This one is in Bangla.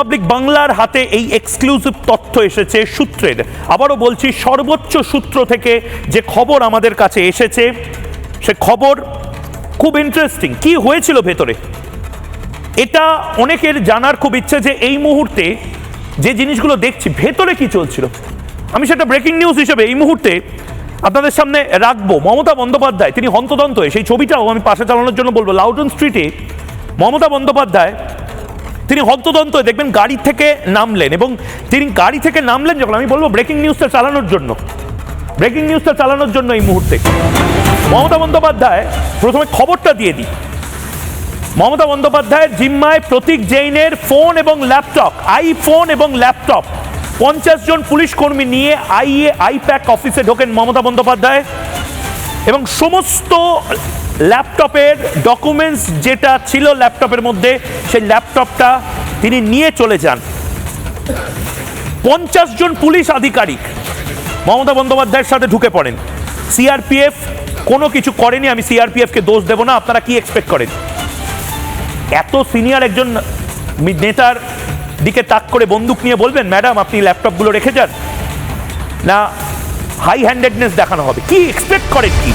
রিপাবলিক বাংলার হাতে এই এক্সক্লুসিভ তথ্য এসেছে সূত্রের, আবারও বলছি সর্বোচ্চ সূত্র থেকে যে খবর আমাদের কাছে এসেছে সে খবর খুব ইন্টারেস্টিং। কি হয়েছিল ভেতরে এটা অনেকের জানার খুব ইচ্ছে, যে এই মুহূর্তে যে জিনিসগুলো দেখছি ভেতরে কি চলছিল আমি সেটা ব্রেকিং নিউজ হিসেবে এই মুহূর্তে আপনাদের সামনে রাখবো। মমতা বন্দ্যোপাধ্যায় তিনি হন্তদন্ত হয়ে, সেই ছবিটাও আমি পাশে চালানোর জন্য বলবো, লাউডন স্ট্রিটে মমতা বন্দ্যোপাধ্যায় তিনি হন্তদন্ত হয়ে দেখবেন গাড়ি থেকে নামলেন, এবং তিনি গাড়ি থেকে নামলেন যখন আমি বলবো ব্রেকিং নিউজটা চালানোর জন্য এই মুহূর্তে মমতা বন্দ্যোপাধ্যায় প্রথমে খবরটা দিয়ে দিই। মমতা বন্দ্যোপাধ্যায়ের জিম্মায় প্রতীক জৈনের ফোন এবং ল্যাপটপ, আইফোন এবং ল্যাপটপ, 50 জন পুলিশ কর্মী নিয়ে আইপ্যাক অফিসে ঢোকেন মমতা বন্দ্যোপাধ্যায়, এবং সমস্ত ল্যাপটপের ডকুমেন্টস যেটা ছিল ল্যাপটপের মধ্যে সেই ল্যাপটপটা তিনি নিয়ে চলে যান। 50 জন পুলিশ আধিকারিক মমতা বন্দ্যোপাধ্যায়ের সাথে ঢুকে পড়েন। সিআরপিএফ কোনো কিছু করেনি, আমি সিআরপিএফকে দোষ দেব না, আপনারা কি এক্সপেক্ট করেন? এত সিনিয়র একজন নেতার দিকে তাক করে বন্দুক নিয়ে বলবেন ম্যাডাম আপনি ল্যাপটপগুলো রেখে যান? না হাই হ্যান্ডেডনেস দেখানো হবে? কি এক্সপেক্ট করেন কি?